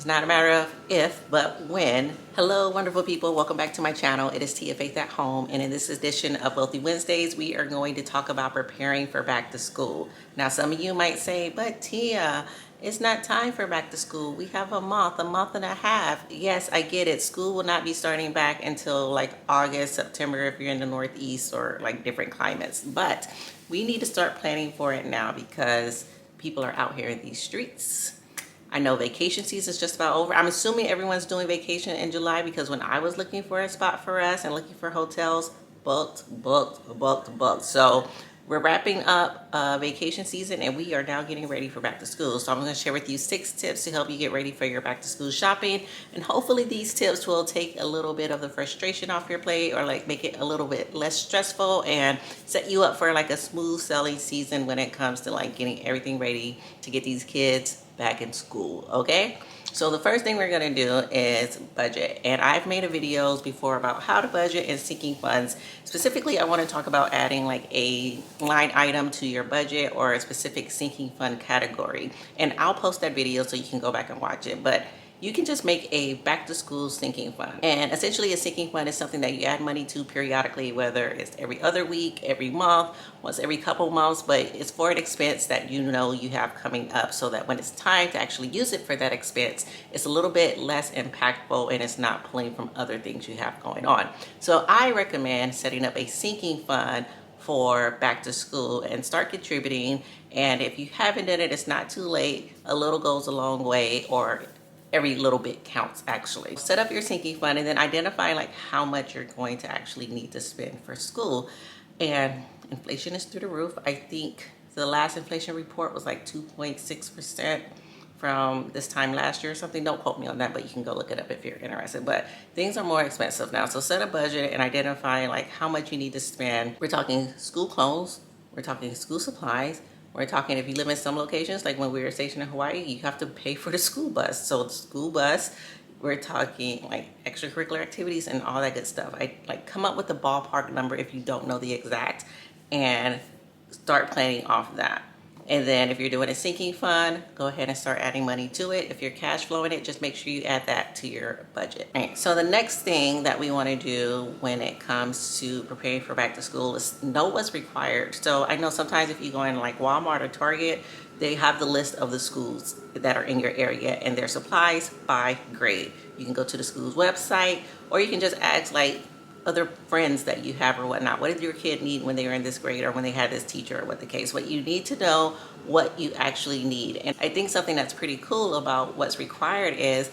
It's not a matter of if, but when. Hello, wonderful people. Welcome back to my channel. It is Tia Faith at Home. And in this edition of Wealthy Wednesdays, we are going to talk about preparing for back to school. Now, some of you might say, but Tia, it's not time for back to school. We have a month and a half. Yes, I get it. School will not be starting back until like August, September if you're in the Northeast or like different climates. But we need to start planning for it now because people are out here in these streets. I know vacation season is just about over. I'm assuming everyone's doing vacation in July because when I was looking for a spot for us and looking for hotels, booked. So we're wrapping up vacation season and we are now getting ready for back to school. So I'm going to share with you 6 tips to help you get ready for your back to school shopping. And hopefully these tips will take a little bit of the frustration off your plate or like make it a little bit less stressful and set you up for like a smooth selling season when it comes to like getting everything ready to get these kids back in school. Okay, so the first thing we're going to do is budget, and I've made videos before about how to budget and sinking funds. Specifically, I want to talk about adding like a line item to your budget or a specific sinking fund category, and I'll post that video so you can go back and watch it. But you can just make a back to school sinking fund. And essentially a sinking fund is something that you add money to periodically, whether it's every other week, every month, once every couple months, but it's for an expense that you know you have coming up so that when it's time to actually use it for that expense, it's a little bit less impactful and it's not pulling from other things you have going on. So I recommend setting up a sinking fund for back to school and start contributing. And if you haven't done it, it's not too late. A little goes a long way, or every little bit counts actually. Set up your sinking fund and then identify like how much you're going to actually need to spend for school. And inflation is through the roof. I think the last inflation report was like 2.6% from this time last year or something. Don't quote me on that, but you can go look it up if you're interested. But things are more expensive now. So set a budget and identify like how much you need to spend. We're talking school clothes, we're talking school supplies, we're talking if you live in some locations, like when we were stationed in Hawaii, you have to pay for the school bus. So the school bus, we're talking like extracurricular activities and all that good stuff. I like come up with the ballpark number if you don't know the exact and start planning off that. And then if you're doing a sinking fund, go ahead and start adding money to it. If you're cash flowing it, just make sure you add that to your budget. All right, so the next thing that we want to do when it comes to preparing for back to school is know what's required. So I know sometimes if you go in like Walmart or Target, they have the list of the schools that are in your area and their supplies by grade. You can go to the school's website or you can just ask like other friends that you have or whatnot. What did your kid need when they were in this grade or when they had this teacher or what the case? What you need to know what you actually need. And I think something that's pretty cool about what's required is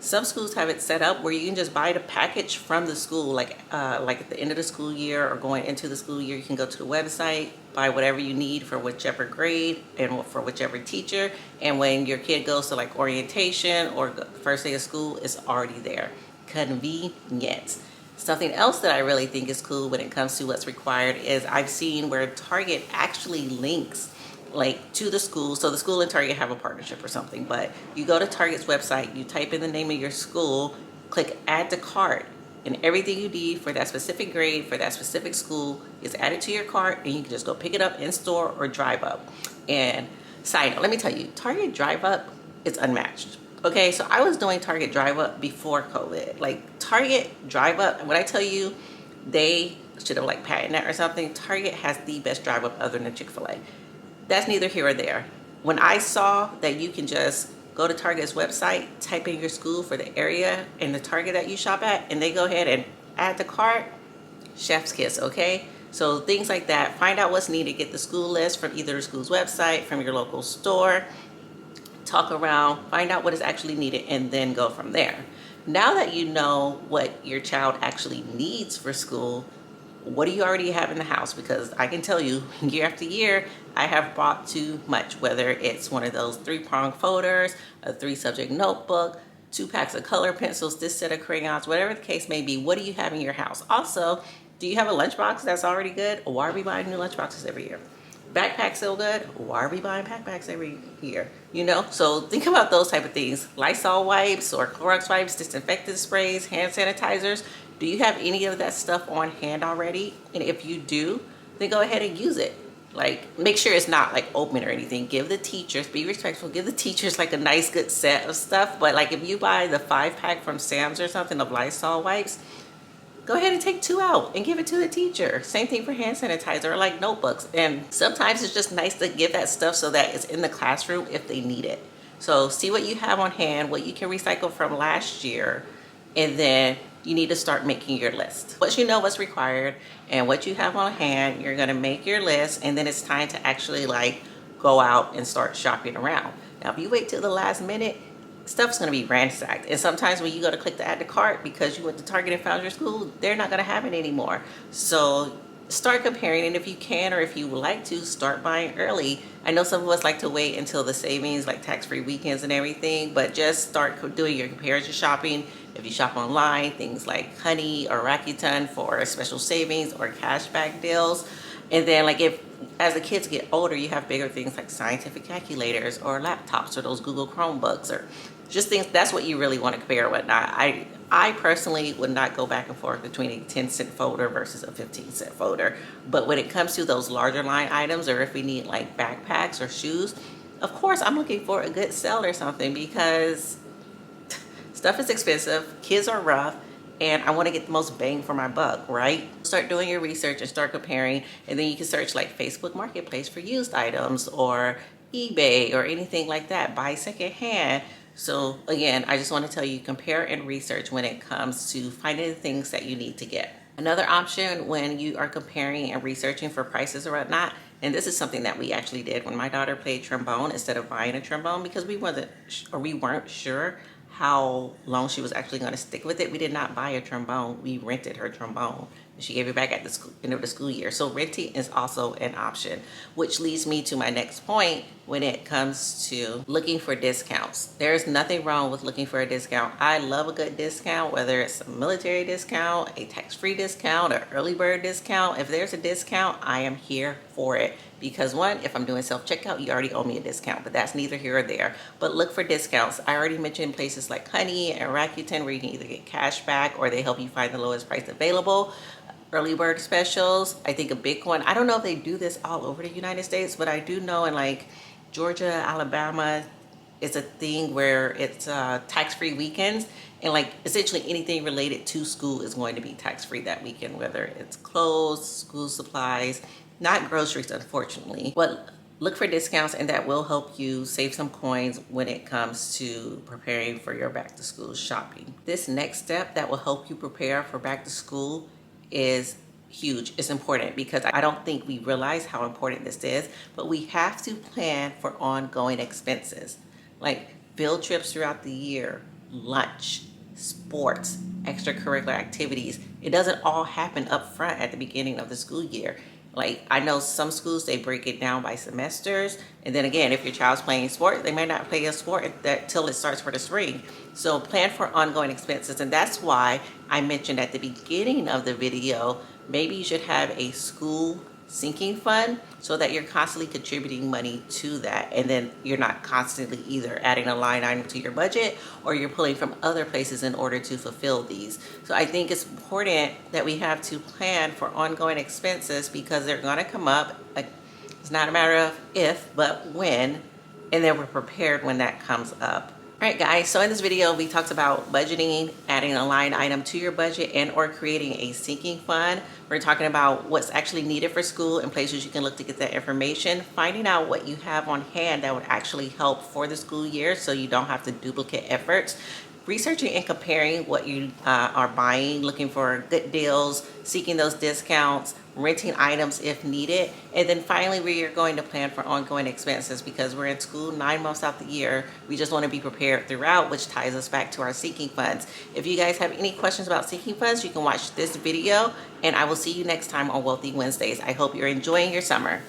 some schools have it set up where you can just buy the package from the school, like at the end of the school year or going into the school year, you can go to the website, buy whatever you need for whichever grade and for whichever teacher. And when your kid goes to like orientation or first day of school, it's already there. Convenient. Something else that I really think is cool when it comes to what's required is I've seen where Target actually links like to the school. So the school and Target have a partnership or something, but you go to Target's website, you type in the name of your school, click add to cart, and everything you need for that specific grade, for that specific school is added to your cart, and you can just go pick it up in store or drive up. And side note, let me tell you, Target drive up is unmatched. Okay, so I was doing Target drive up before COVID. Like Target drive up, when I tell you they should have like patented that or something, Target has the best drive up other than Chick-fil-A. That's neither here or there. When I saw that you can just go to Target's website, type in your school for the area and the Target that you shop at, and they go ahead and add the cart, chef's kiss, okay? So things like that, find out what's needed, get the school list from either the school's website, from your local store, talk around, find out what is actually needed, and then go from there. Now that you know what your child actually needs for school, what do you already have in the house? Because I can tell you, year after year, I have bought too much, whether it's one of those 3-prong folders, a 3-subject notebook, 2 packs of color pencils, this set of crayons, whatever the case may be. What do you have in your house? Also, do you have a lunchbox that's already good? Or why are we buying new lunchboxes every year? Backpacks so good, why are we buying backpacks every year? You know, so think about those type of things. Lysol wipes or Clorox wipes, disinfectant sprays, hand sanitizers. Do you have any of that stuff on hand already? And if you do, then go ahead and use it. Like, make sure it's not like open or anything. Give the teachers, be respectful, give the teachers like a nice good set of stuff. But like if you buy the 5-pack from Sam's or something of Lysol wipes, go ahead and take 2 out and give it to the teacher. Same thing for hand sanitizer or like notebooks. And sometimes it's just nice to give that stuff so that it's in the classroom if they need it. So see what you have on hand, what you can recycle from last year, and then you need to start making your list. Once you know what's required and what you have on hand, you're gonna make your list, and then it's time to actually like go out and start shopping around. Now, if you wait till the last minute, stuff's gonna be ransacked. And sometimes when you go to click to add to cart because you went to Target and found your school, they're not gonna have it anymore. So start comparing, and if you can or if you would like to, start buying early. I know some of us like to wait until the savings, like tax-free weekends and everything, but just start doing your comparison shopping. If you shop online, things like Honey or Rakuten for special savings or cashback deals. And then like if as the kids get older, you have bigger things like scientific calculators or laptops or those Google Chromebooks or just things, that's what you really want to compare or whatnot. I personally would not go back and forth between a 10-cent folder versus a 15-cent folder. But when it comes to those larger line items, or if we need like backpacks or shoes, of course I'm looking for a good sale or something, because stuff is expensive, kids are rough, and I want to get the most bang for my buck, right? Start doing your research and start comparing, and then you can search like Facebook Marketplace for used items or eBay or anything like that. Buy secondhand. So again, I just want to tell you, compare and research when it comes to finding the things that you need to get. Another option when you are comparing and researching for prices or whatnot, and this is something that we actually did when my daughter played trombone instead of buying a trombone, because we weren't sure how long she was actually going to stick with it. We did not buy a trombone. We rented her trombone. She gave it back at the end of the school year. So renting is also an option, which leads me to my next point when it comes to looking for discounts. There's nothing wrong with looking for a discount. I love a good discount, whether it's a military discount, a tax-free discount, or early bird discount. If there's a discount, I am here for it. Because one, if I'm doing self-checkout, you already owe me a discount, but that's neither here or there. But look for discounts. I already mentioned places like Honey and Rakuten where you can either get cash back or they help you find the lowest price available. Early bird specials, I think a big one. I don't know if they do this all over the United States, but I do know in like Georgia, Alabama, it's a thing where it's tax-free weekends, and like essentially anything related to school is going to be tax-free that weekend, whether it's clothes, school supplies, not groceries, unfortunately. But look for discounts, and that will help you save some coins when it comes to preparing for your back to school shopping. This next step that will help you prepare for back to school is huge. It's important because I don't think we realize how important this is, but we have to plan for ongoing expenses like field trips throughout the year, lunch, sports, extracurricular activities. It doesn't all happen up front at the beginning of the school year. Like I know some schools, they break it down by semesters. And then again, if your child's playing sport, they may not play a sport till it starts for the spring. So plan for ongoing expenses. And that's why I mentioned at the beginning of the video, maybe you should have a school sinking fund so that you're constantly contributing money to that, and then you're not constantly either adding a line item to your budget or you're pulling from other places in order to fulfill these. So I think it's important that we have to plan for ongoing expenses because they're going to come up. It's not a matter of if, but when, and then we're prepared when that comes up. All right, guys, so in this video, we talked about budgeting, adding a line item to your budget, and or creating a sinking fund. We're talking about what's actually needed for school and places you can look to get that information, finding out what you have on hand that would actually help for the school year so you don't have to duplicate efforts, researching and comparing what you are buying, looking for good deals, seeking those discounts, renting items if needed, and then finally we are going to plan for ongoing expenses because we're in school 9 months out the year. We just want to be prepared throughout, which ties us back to our sinking funds. If you guys have any questions about sinking funds, you can watch this video, and I will see you next time on Wealthy Wednesdays. I hope you're enjoying your summer.